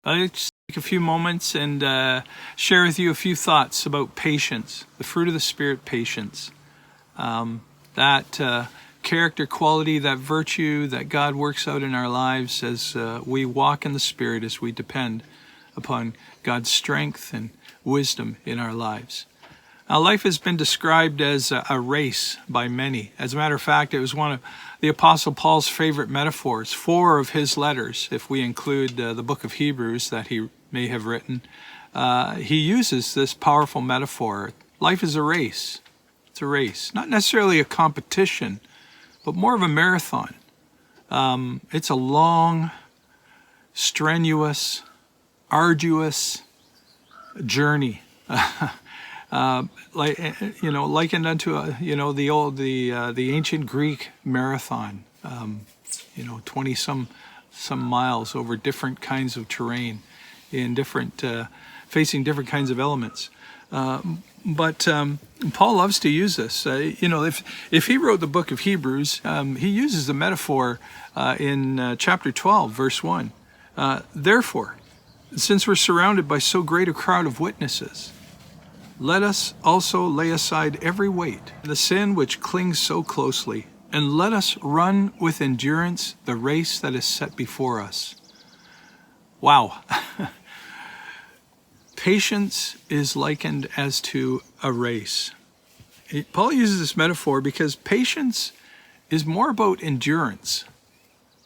I'll just take a few moments and share with you a few thoughts about patience, the fruit of the Spirit, patience. That character quality, that virtue that God works out in our lives as we walk in the Spirit, as we depend upon God's strength and wisdom in our lives. Now, life has been described as a race by many. As a matter of fact, it was one of the Apostle Paul's favorite metaphors. 4 of his letters, if we include the book of Hebrews that he may have written, he uses this powerful metaphor. Life is a race. It's a race. Not necessarily a competition, but more of a marathon. It's a long, strenuous, arduous journey. Likened unto the ancient Greek marathon, 20 some miles over different kinds of terrain, in different facing different kinds of elements. But Paul loves to use this. If he wrote the book of Hebrews, he uses the metaphor in chapter 12, verse 1. Therefore, since we're surrounded by so great a crowd of witnesses, let us also lay aside every weight, the sin which clings so closely, and let us run with endurance the race that is set before us. Wow. Patience is likened as to a race. Paul uses this metaphor because patience is more about endurance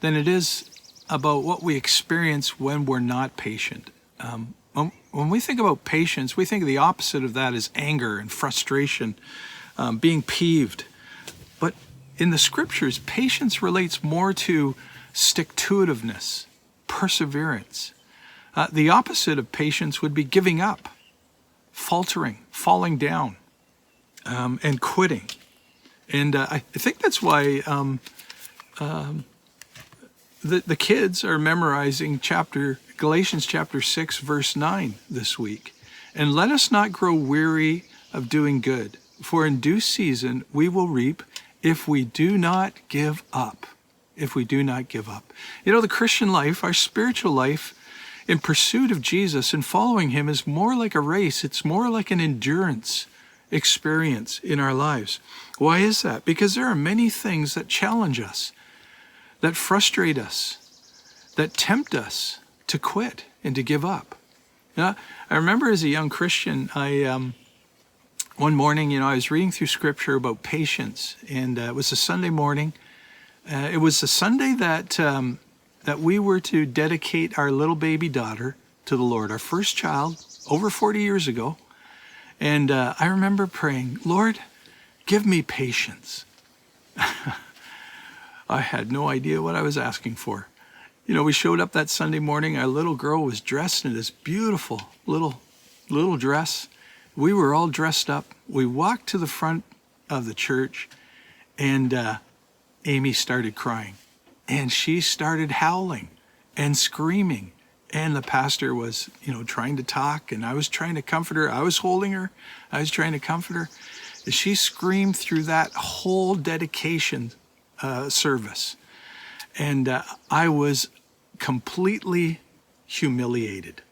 than it is about what we experience when we're not patient. When we think about patience, we think of the opposite of that is anger and frustration, being peeved. But in the scriptures, patience relates more to stick-to-itiveness, perseverance. The opposite of patience would be giving up, faltering, falling down, and quitting. And I think that's why the kids are memorizing Galatians chapter 6, verse 9 this week. And let us not grow weary of doing good, for in due season we will reap if we do not give up. If we do not give up. The Christian life, our spiritual life, in pursuit of Jesus and following him is more like a race. It's more like an endurance experience in our lives. Why is that? Because there are many things that challenge us, that frustrate us, that tempt us to quit and to give up. I remember as a young Christian, one morning, I was reading through scripture about patience, and it was a Sunday morning. It was the Sunday that we were to dedicate our little baby daughter to the Lord, our first child, over 40 years ago. And I remember praying, Lord, give me patience. I had no idea what I was asking for. We showed up that Sunday morning. Our little girl was dressed in this beautiful little dress. We were all dressed up. We walked to the front of the church, and Amy started crying. And she started howling and screaming. And the pastor was, trying to talk, and I was trying to comfort her. I was holding her. I was trying to comfort her. She screamed through that whole dedication service. And I was completely humiliated.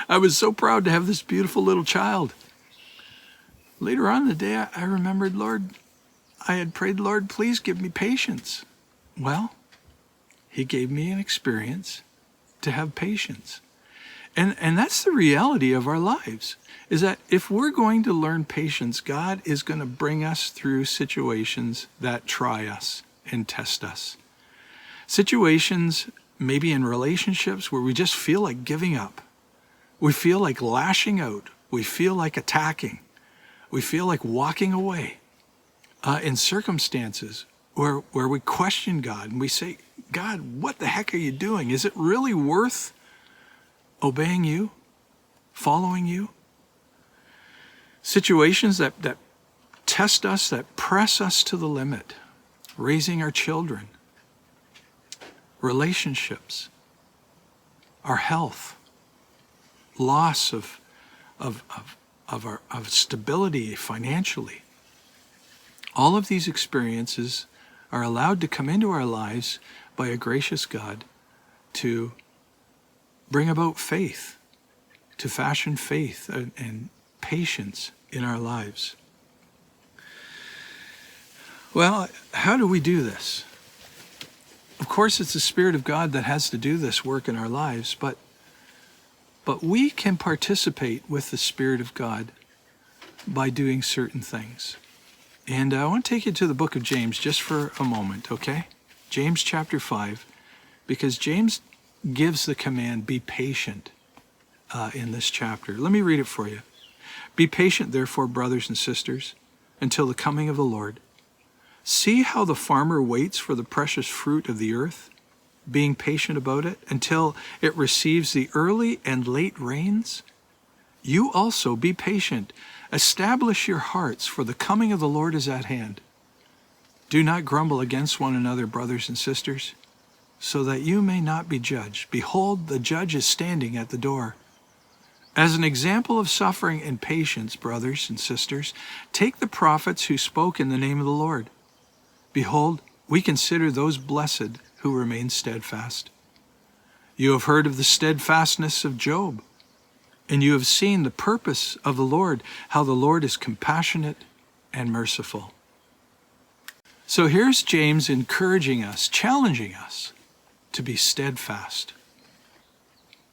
I was so proud to have this beautiful little child. Later on in the day, I remembered, Lord, I had prayed, Lord, please give me patience. Well, he gave me an experience to have patience. And that's the reality of our lives, is that if we're going to learn patience, God is going to bring us through situations that try us and test us. Situations maybe in relationships where we just feel like giving up. We feel like lashing out. We feel like attacking. We feel like walking away. In circumstances where we question God and we say, God, what the heck are you doing? Is it really worth obeying you, following you? Situations that test us, that press us to the limit. Raising our children, relationships, our health, loss of stability financially. All of these experiences are allowed to come into our lives by a gracious God to bring about faith, to fashion faith and patience in our lives. Well, how do we do this? Of course, it's the Spirit of God that has to do this work in our lives, but we can participate with the Spirit of God by doing certain things. And I want to take you to the book of James just for a moment, okay? James chapter 5, because James gives the command, be patient, in this chapter. Let me read it for you. Be patient, therefore, brothers and sisters, until the coming of the Lord. See how the farmer waits for the precious fruit of the earth, being patient about it until it receives the early and late rains? You also be patient. Establish your hearts, for the coming of the Lord is at hand. Do not grumble against one another, brothers and sisters, so that you may not be judged. Behold, the judge is standing at the door. As an example of suffering and patience, brothers and sisters, take the prophets who spoke in the name of the Lord. Behold, we consider those blessed who remain steadfast. You have heard of the steadfastness of Job, and you have seen the purpose of the Lord, how the Lord is compassionate and merciful. So here's James encouraging us, challenging us to be steadfast,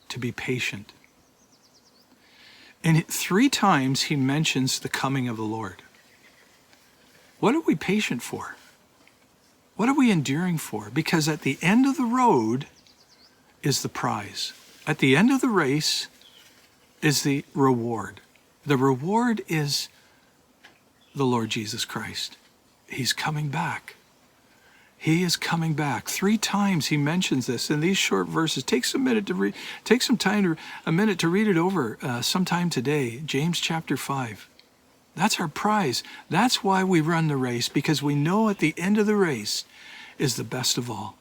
to be patient. And 3 times he mentions the coming of the Lord. What are we patient for? What are we enduring for? Because at the end of the road is the prize. At the end of the race is the reward. The reward is the Lord Jesus Christ. He's coming back. He is coming back. 3 times he mentions this in these short verses. Take a minute to read it over sometime today. James chapter 5. That's our prize. That's why we run the race, because we know at the end of the race is the best of all,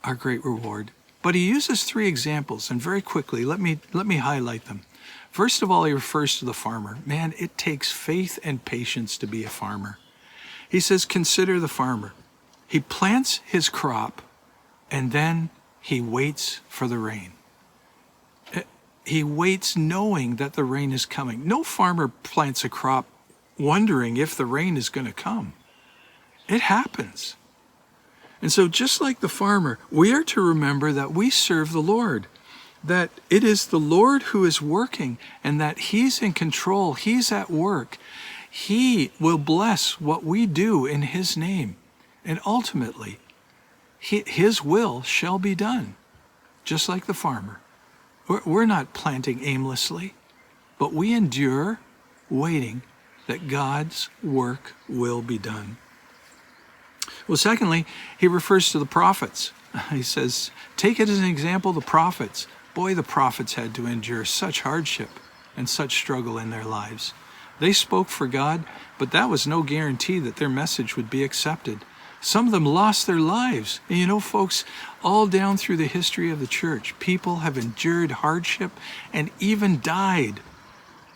our great reward. But he uses 3 examples, and very quickly, let me highlight them. First of all, he refers to the farmer. Man, it takes faith and patience to be a farmer. He says, consider the farmer. He plants his crop, and then he waits for the rain. He waits knowing that the rain is coming. No farmer plants a crop wondering if the rain is going to come. It happens. And so just like the farmer, we are to remember that we serve the Lord, that it is the Lord who is working, and that he's in control. He's at work. He will bless what we do in his name. And ultimately, his will shall be done, just like the farmer. We're not planting aimlessly, but we endure waiting that God's work will be done. Well, secondly, he refers to the prophets. He says, take it as an example, the prophets. Boy, the prophets had to endure such hardship and such struggle in their lives. They spoke for God, but that was no guarantee that their message would be accepted. Some of them lost their lives. And you know, folks, all down through the history of the church, people have endured hardship and even died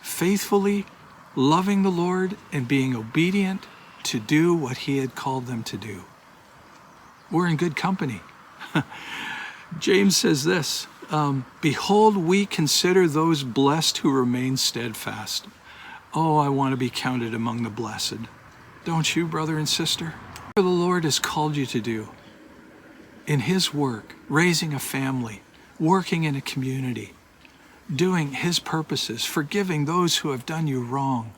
faithfully loving the Lord and being obedient to do what he had called them to do. We're in good company. James says this, behold, we consider those blessed who remain steadfast. Oh, I want to be counted among the blessed. Don't you, brother and sister? The Lord has called you to do in his work, raising a family, working in a community, doing his purposes, forgiving those who have done you wrong,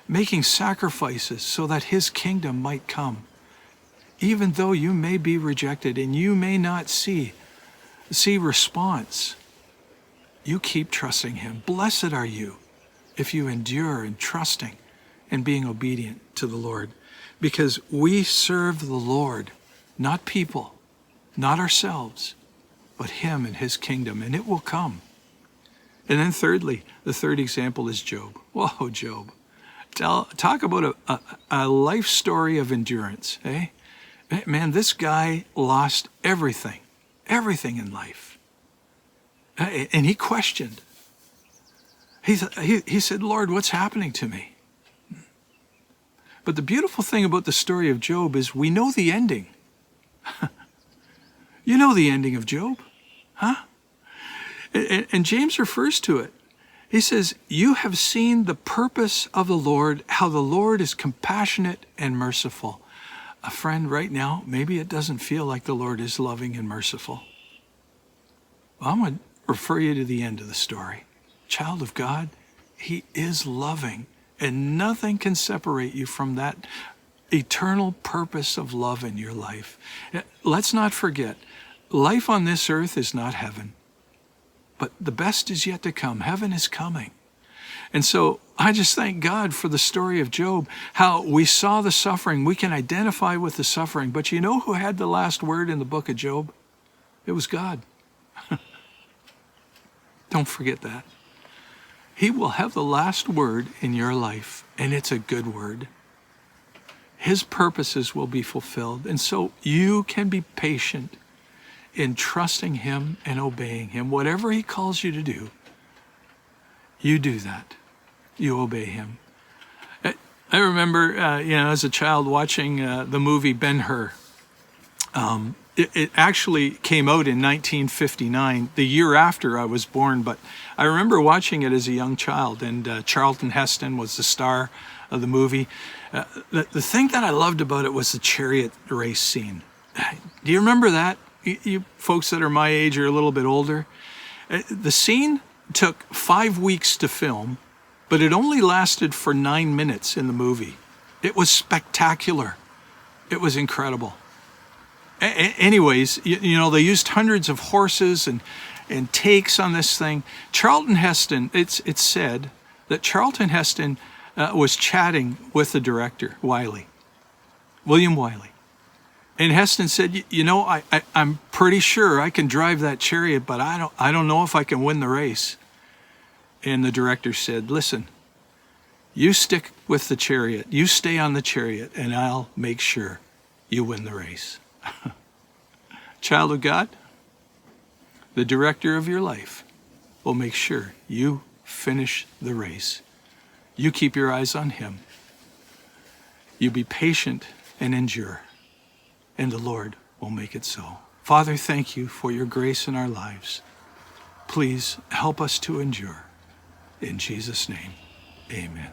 making sacrifices so that his kingdom might come. Even though you may be rejected and you may not see response, you keep trusting him. Blessed are you if you endure in trusting and being obedient to the Lord. Because we serve the Lord, not people, not ourselves, but him and his kingdom, and it will come. And then thirdly, the third example is Job. Whoa, Job. Talk about a life story of endurance, eh? Man, this guy lost everything in life. And he questioned. He said, Lord, what's happening to me? But the beautiful thing about the story of Job is we know the ending. You know the ending of Job, huh? And James refers to it. He says, you have seen the purpose of the Lord, how the Lord is compassionate and merciful. A friend, right now, maybe it doesn't feel like the Lord is loving and merciful. Well, I'm going to refer you to the end of the story. Child of God, he is loving, and nothing can separate you from that eternal purpose of love in your life. Let's not forget, life on this earth is not heaven. But the best is yet to come. Heaven is coming. And so I just thank God for the story of Job, how we saw the suffering. We can identify with the suffering. But you know who had the last word in the book of Job? It was God. Don't forget that. He will have the last word in your life, and it's a good word. His purposes will be fulfilled. And so you can be patient in trusting him and obeying him. Whatever he calls you to do, you do that. You obey him. I remember, as a child watching the movie Ben-Hur. It actually came out in 1959, the year after I was born, but I remember watching it as a young child, and Charlton Heston was the star of the movie. The thing that I loved about it was the chariot race scene. Do you remember that? You folks that are my age or a little bit older. The scene took 5 weeks to film, but it only lasted for 9 minutes in the movie. It was spectacular. It was incredible. Anyways, they used hundreds of horses and takes on this thing. Charlton Heston, it's said that Charlton Heston was chatting with the director, William Wiley. And Heston said, I'm pretty sure I can drive that chariot, but I don't know if I can win the race. And the director said, listen, you stick with the chariot, you stay on the chariot, and I'll make sure you win the race. Child of God, the director of your life will make sure you finish the race. You keep your eyes on him. You be patient and endure. And the Lord will make it so. Father, thank you for your grace in our lives. Please help us to endure. In Jesus' name, amen.